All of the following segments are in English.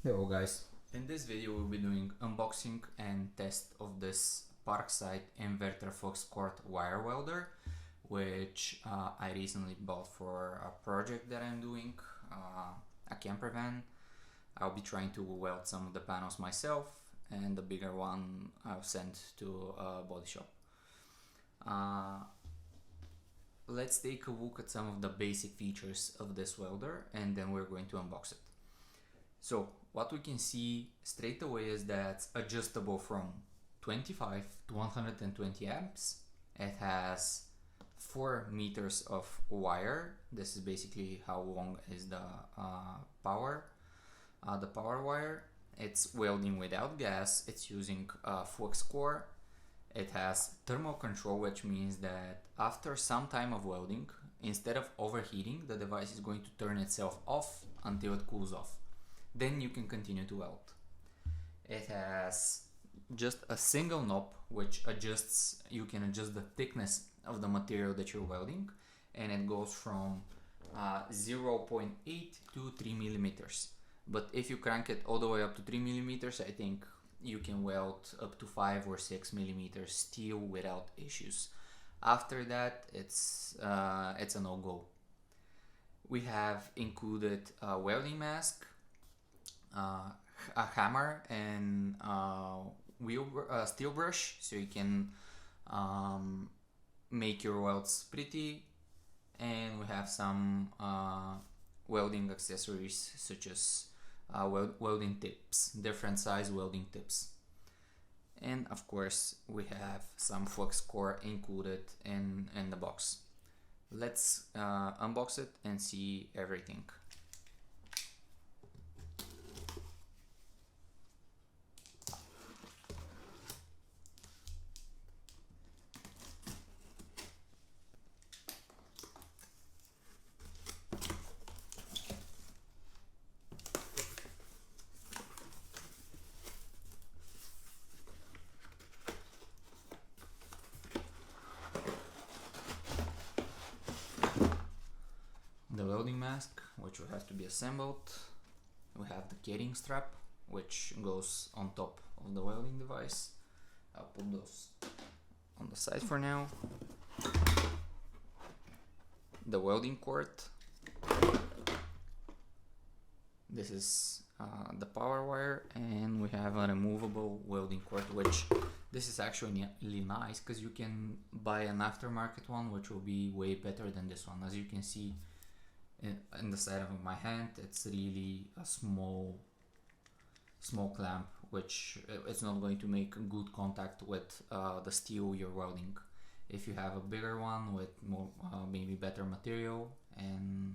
Hello guys, in this video we'll be doing unboxing and test of this Parkside Inverter wire welder, which I recently bought for a project that I'm doing, a camper van. I'll be trying to weld some of the panels myself, and the bigger one I'll send to a body shop. Let's take a look at some of the basic features of this welder and then we're going to unbox it. So what we can see straight away is that it's adjustable from 25 to 120 amps. It has 4 meters of wire. This is basically how long is the power wire. It's welding without gas. It's using flux core. It has thermal control, which means that after some time of welding, instead of overheating, the device is going to turn itself off until it cools off. Then you can continue to weld. It has just a single knob which adjusts, you can adjust the thickness of the material that you're welding, and it goes from 0.8 to 3 millimeters. But if you crank it all the way up to 3 millimeters, I think you can weld up to 5 or 6 millimeters steel without issues. After that, it's a no-go. We have included a welding mask, a hammer, and steel brush, so you can make your welds pretty. And we have some welding accessories such as welding tips, different size welding tips. And of course we have some flux core included in the box. Let's unbox it and see everything. The welding mask, which will have to be assembled. We have the carrying strap, which goes on top of the welding device. I'll put those on the side for now. The welding cord. This is the power wire, and we have a removable welding cord, which this is actually really nice because you can buy an aftermarket one which will be way better than this one. As you can see in the side of my hand, it's really a small clamp, which it's not going to make good contact with the steel you're welding. If you have a bigger one with more maybe better material, and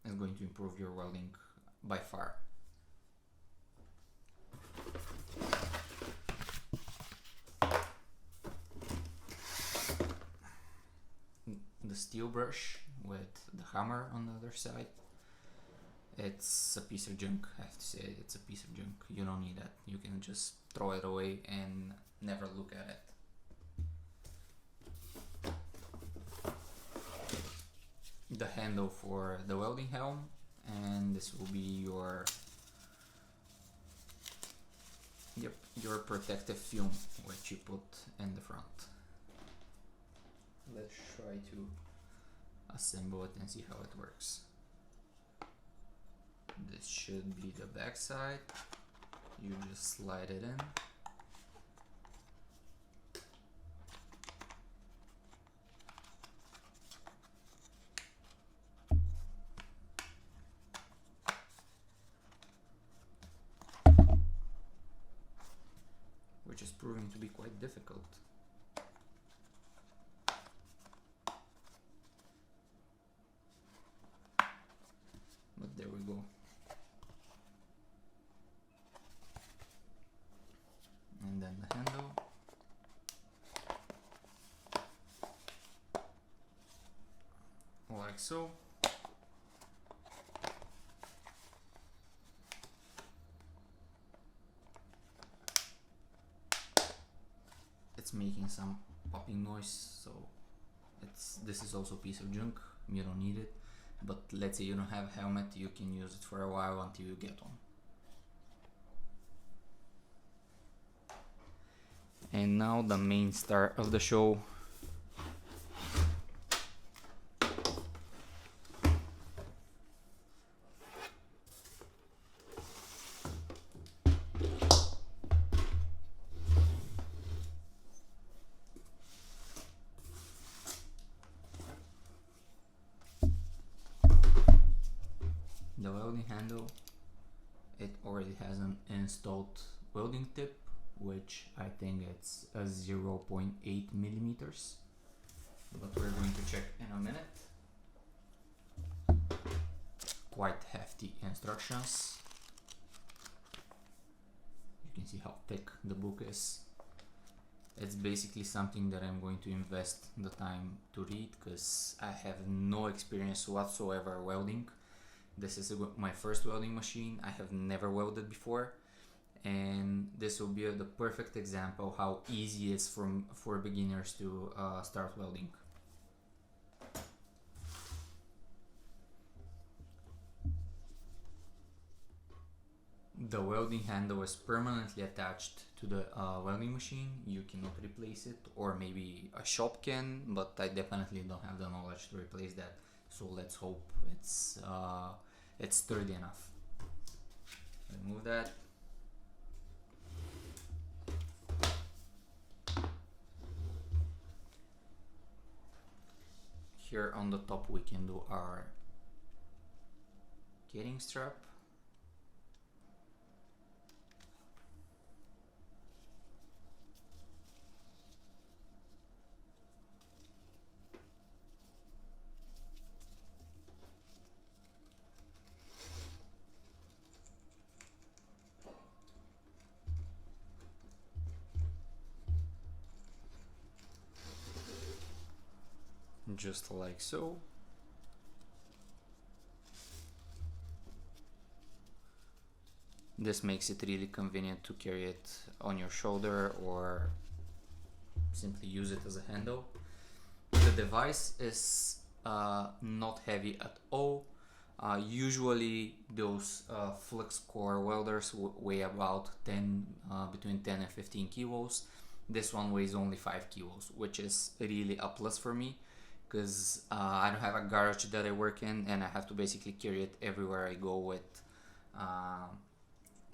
it's going to improve your welding by far. The steel brush with the hammer on the other side, it's a piece of junk. I have to say, it's a piece of junk. You don't need that. You can just throw it away and never look at it. The handle for the welding helm, and this will be your protective film which you put in the front. Let's try to assemble it and see how it works. This should be the back side. You just slide it in. Which is proving to be quite difficult. But there we go. And then the handle. Like so. It's making some popping noise, so this is also a piece of junk. You don't need it. But let's say you don't have a helmet, you can use it for a while until you get one. And now the main star of the show. The welding handle, it already has an installed welding tip, which I think it's a 0.8 millimeters, but we're going to check in a minute. Quite hefty instructions. You can see how thick the book is. It's basically something that I'm going to invest the time to read because I have no experience whatsoever welding. This is my first welding machine. I have never welded before, and this will be the perfect example how easy it is for beginners to start welding. The welding handle is permanently attached to the welding machine. You cannot replace it, or maybe a shop can, but I definitely don't have the knowledge to replace that. So let's hope it's sturdy enough. Remove that. Here on the top we can do our getting strap. Just like so. This makes it really convenient to carry it on your shoulder or simply use it as a handle. The device is not heavy at all. Usually those flux core welders weigh about between 10 and 15 kilos. This one weighs only 5 kilos, which is really a plus for me because I don't have a garage that I work in, and I have to basically carry it everywhere I go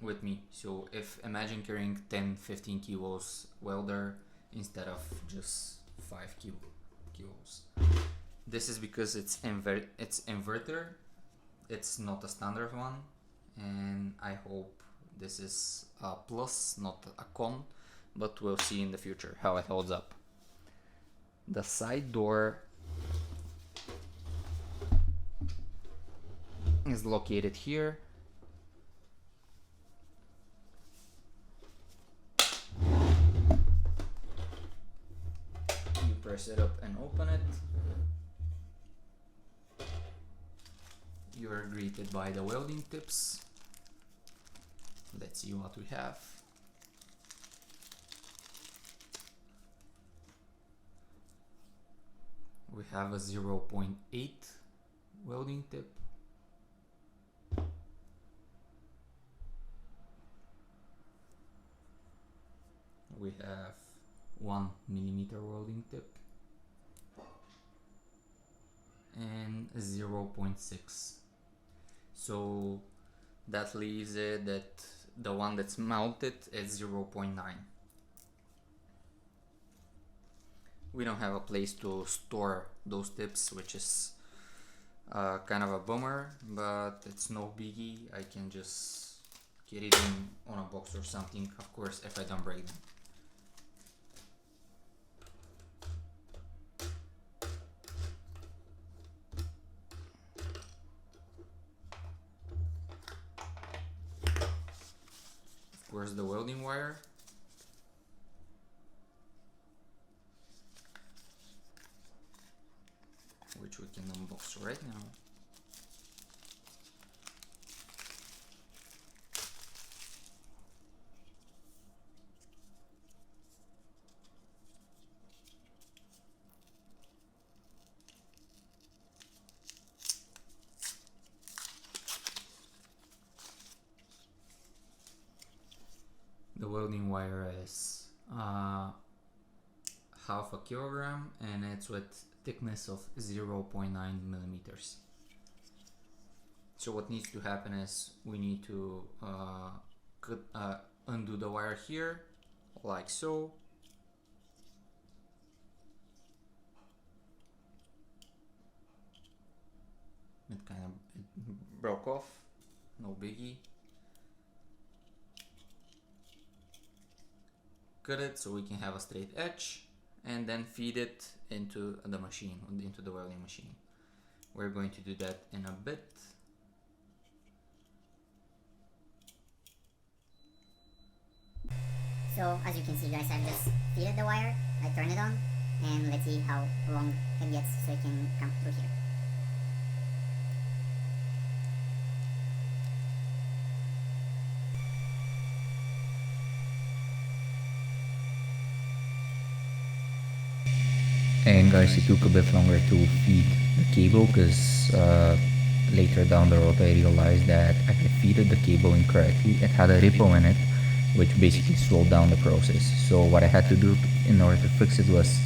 with me. So imagine carrying 10-15 kilos welder instead of just 5 kilos. This is because it's inverter. It's not a standard one, and I hope this is a plus, not a con, but we'll see in the future how it holds up. The side door is located here. You press it up and open it. You are greeted by the welding tips. Let's see what we have. We have a 0.8 welding tip. We have 1 millimeter welding tip and 0.6. So that leaves it that the one that's mounted is 0.9. We don't have a place to store those tips, which is kind of a bummer, but it's no biggie. I can just carry them on a box or something, of course, if I don't break them. Of course, the welding wire. Which we can unbox right now. The welding wire is half a kilogram, and it's with thickness of 0.9 millimeters. So what needs to happen is we need to undo the wire here, like so. It kind of broke off, no biggie. Cut it so we can have a straight edge, and then feed it into the machine, into the welding machine. We're going to do that in a bit. So as you can see, guys, I've just feeded the wire, I turn it on, and let's see how long it gets so it can come through here. And guys, it took a bit longer to feed the cable because later down the road I realized that I had feeded the cable incorrectly. It had a ripple in it, which basically slowed down the process. So what I had to do in order to fix it was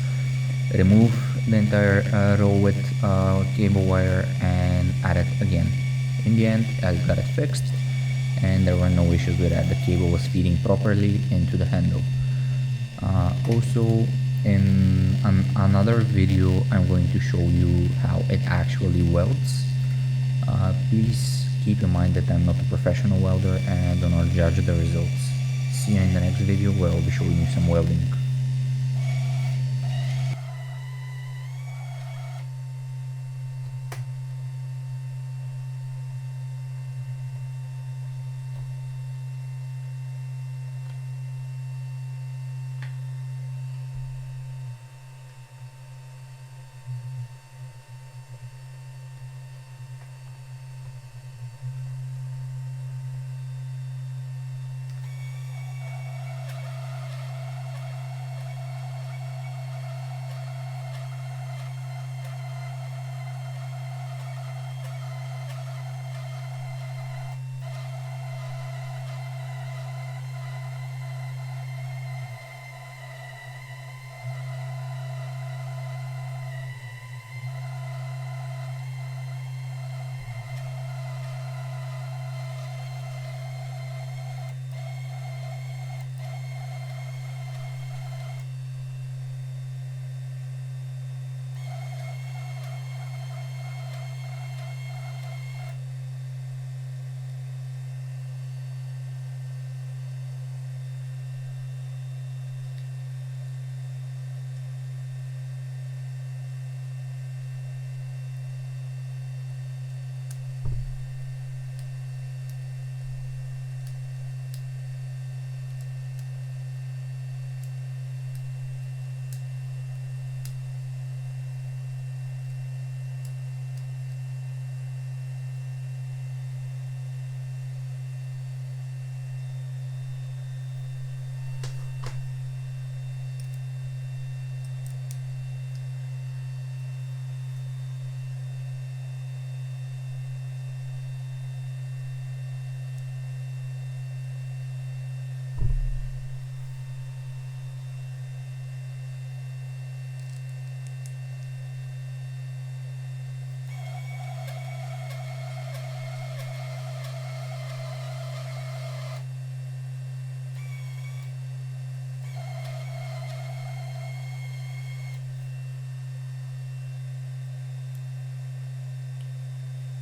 remove the entire row with cable wire and add it again. In the end, I got it fixed and there were no issues with that. The cable was feeding properly into the handle. Also, in another video, I'm going to show you how it actually welds. Please keep in mind that I'm not a professional welder and do not judge the results. See you in the next video where I'll be showing you some welding